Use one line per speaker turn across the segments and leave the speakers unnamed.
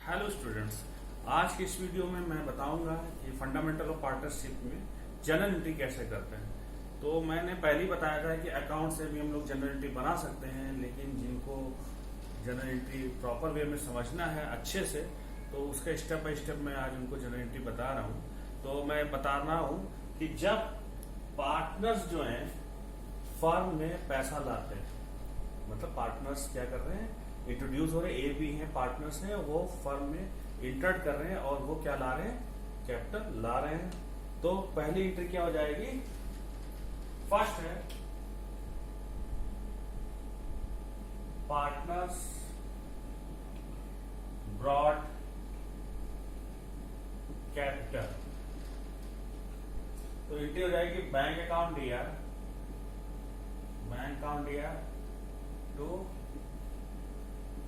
Hello students, आज की इस वीडियो में मैं बताऊंगा कि फंडामेंटल ऑफ पार्टनरशिप में जनरल एंट्री कैसे करते हैं। तो मैंने पहले ही बताया था कि अकाउंट से भी हम लोग जनरल एंट्री बना सकते हैं, लेकिन जिनको जनरल एंट्री प्रॉपर वे में समझना है अच्छे से, तो उसका स्टेप बाय स्टेप मैं आज उनको जनरल एंट्री बता रहा हूँ। तो मैं बता रहा हूँ कि जब पार्टनर्स जो हैं फर्म में पैसा लाते हैं, मतलब पार्टनर्स क्या कर रहे हैं, इंट्रोड्यूस हो रहे, ए बी हैं पार्टनर्स हैं, वो फर्म में इंटर कर रहे हैं और वो क्या ला रहे हैं, कैपिटल ला रहे हैं। तो पहली एंट्री क्या हो जाएगी, फर्स्ट है पार्टनर्स ब्रॉड कैपिटल। तो एंट्री हो जाएगी बैंक अकाउंट दिया, बैंक अकाउंट दिया टू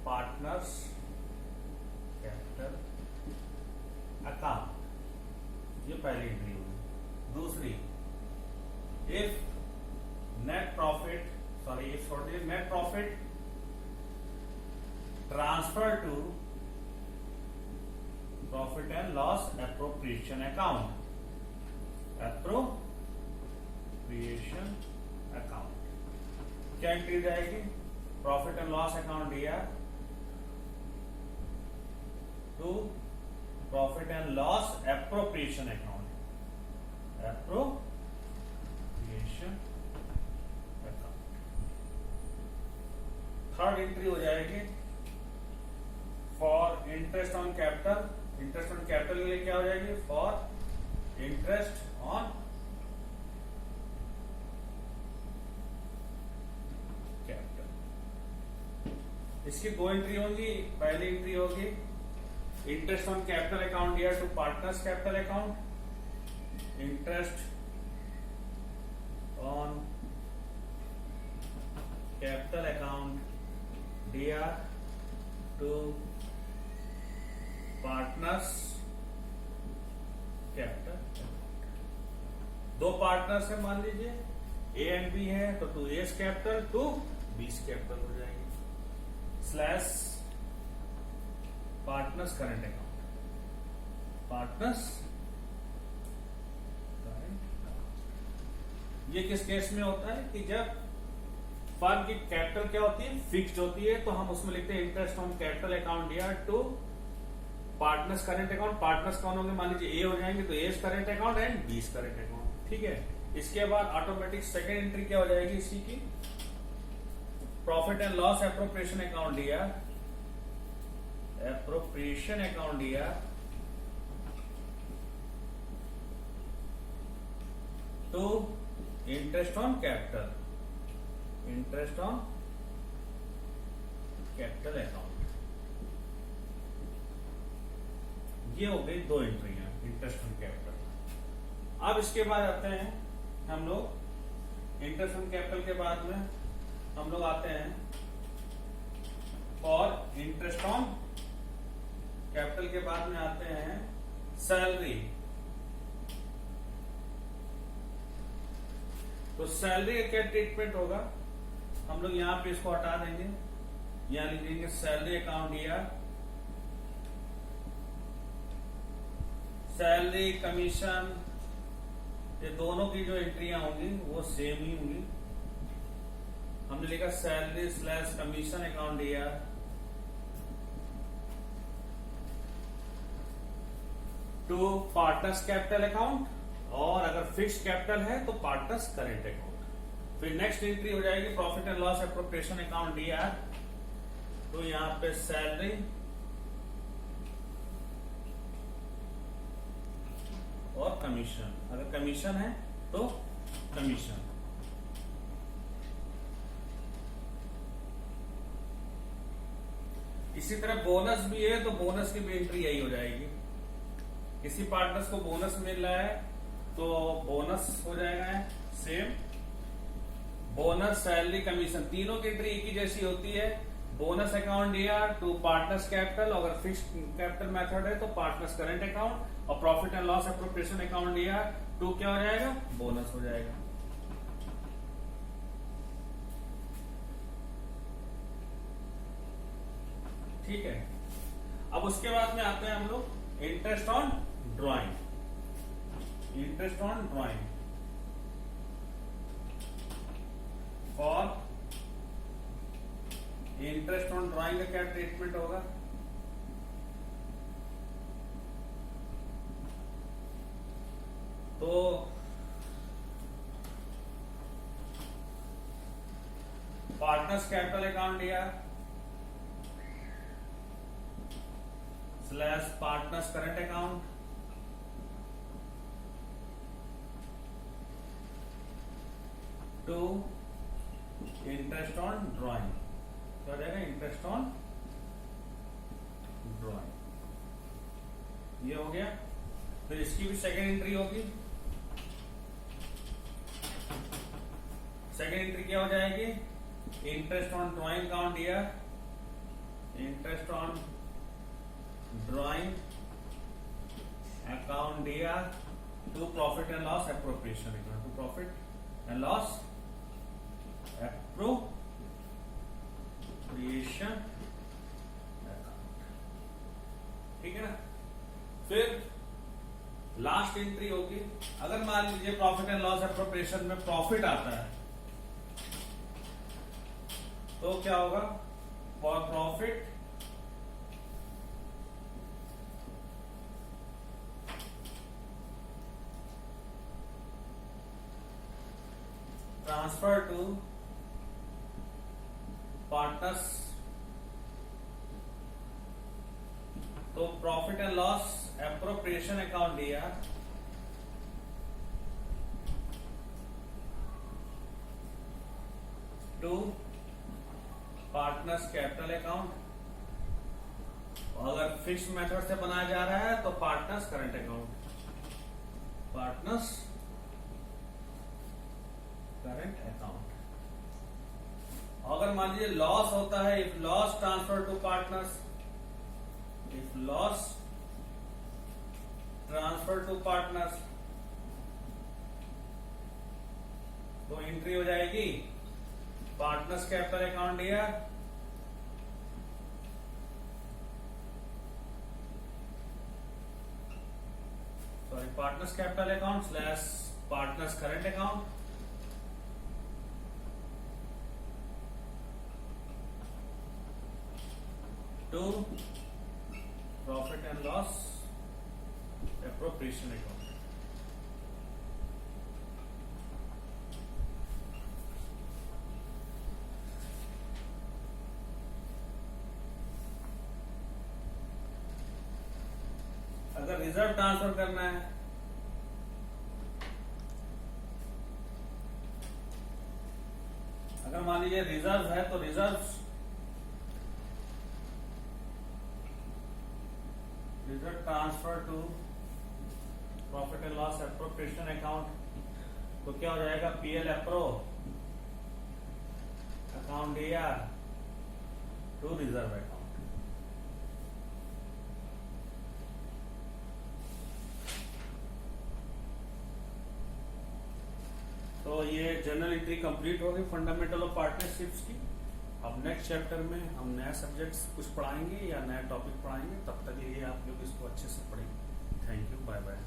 पार्टनर्स कैपिटल अकाउंट, ये पहली एंट्री होगी। दूसरी, if net profit net profit transfer to profit and loss appropriation account, appropriation account क्या एंट्री जाएगी, प्रॉफिट एंड लॉस अकाउंट दिया to profit and loss appropriation account, appropriation account. Third entry हो जाएगी for interest on capital, interest on capital के लिए क्या हो जाएगी, फॉर इंटरेस्ट ऑन कैपिटल। इसकी दो एंट्री होंगी। पहली एंट्री होगी इंटरेस्ट ऑन कैपिटल अकाउंट दिया to partners capital account, interest on capital account दिया टू पार्टनर्स कैपिटल। दो पार्टनर्स है, मान लीजिए ए एंड बी है, तो to A's capital to B's capital हो जाएगी, slash partners current account, partners current account. ये किस केस में होता है कि जब फर्म की कैपिटल क्या होती है, फिक्स्ड होती है, तो हम उसमें लिखते हैं इंटरेस्ट ऑन कैपिटल अकाउंट दिया to partners current account. Partners कौन होंगे, मान लीजिए ए हो जाएंगे, तो A's current account and B's current account. ठीक है, इसके बाद ऑटोमेटिक सेकेंड एंट्री क्या हो जाएगी इसी की, profit and loss appropriation account दिया, एप्रोप्रिएशन अकाउंट दिया to interest on capital, interest on capital account. ये हो गई दो एंट्रियां इंटरेस्ट ऑन कैपिटल। अब इसके बाद आते हैं हम लोग इंटरेस्ट ऑन कैपिटल के बाद में हम लोग आते हैं और इंटरेस्ट ऑन कैपिटल के बाद में आते हैं सैलरी। तो सैलरी का क्या ट्रीटमेंट होगा, हम लोग यहां पे इसको हटा देंगे, यहां लिख देंगे सैलरी अकाउंट दिया, सैलरी कमीशन, ये दोनों की जो एंट्रियां होंगी वो सेम ही होंगी। हमने लिखा सैलरी स्लैश कमीशन अकाउंट दिया टू पार्टनर्स कैपिटल अकाउंट, और अगर फिक्स्ड कैपिटल है तो पार्टनर्स करेंट अकाउंट। फिर नेक्स्ट एंट्री हो जाएगी profit and loss appropriation account दिया, तो यहां पे सैलरी और कमीशन, अगर कमीशन है तो कमीशन। इसी तरह बोनस भी है, तो बोनस की भी एंट्री यही हो जाएगी। किसी पार्टनर्स को बोनस मिल रहा है तो बोनस हो जाएगा सेम, बोनस सैलरी कमीशन तीनों की एंट्री एक ही जैसी होती है। बोनस अकाउंट दिया टू पार्टनर्स कैपिटल, अगर फिक्स्ड कैपिटल मेथड है तो पार्टनर्स करंट अकाउंट, और profit and loss appropriation account दिया टू क्या हो जाएगा, बोनस हो जाएगा। ठीक है। अब उसके बाद में आते हैं हम लोग interest on drawing. Interest on drawing for interest on drawing का क्या ट्रीटमेंट होगा? तो पार्टनर्स कैपिटल अकाउंट दिया slash partners current account to interest on drawing. क्या हो जाएगा? Interest on drawing. ये हो गया। फिर इसकी भी सेकेंड एंट्री होगी। सेकेंड एंट्री क्या हो जाएगी? इंटरेस्ट ऑन ड्राइंग अकाउंट दिया, इंटरेस्ट ऑन ड्राइंग अकाउंट दिया to profit and loss appropriation account, to profit and loss appropriation account. ठीक है ना? फिर लास्ट एंट्री होगी। अगर मान लीजिए प्रॉफिट एंड लॉस एप्रोप्रिएशन में प्रॉफिट आता है तो क्या होगा? For profit transfer to partners, तो profit and loss appropriation account दिया टू पार्टनर्स कैपिटल अकाउंट। अगर फिक्स मेथड से बनाया जा रहा है तो partners current account, partners current account. अगर मान लीजिए लॉस होता है, if loss transfer to partners, if loss transfer to partners, तो एंट्री हो जाएगी पार्टनर्स कैपिटल अकाउंट दिया partners capital account slash partners current account to profit and loss appropriation account. अगर रिजर्व ट्रांसफर करना है, अगर मान लीजिए रिजर्व है तो reserve transfer to profit and loss appropriation account, तो क्या हो जाएगा? पीएल एप्रो अकाउंट दिया टू रिजर्व अकाउंट। तो ये जर्नल एंट्री कंप्लीट होगी फंडामेंटल ऑफ पार्टनरशिप्स की। अब नेक्स्ट चैप्टर में हम नया सब्जेक्ट्स कुछ पढ़ाएंगे या नया टॉपिक पढ़ाएंगे, तब तक ये आप लोग इसको अच्छे से पढ़ेंगे। Thank you, bye bye.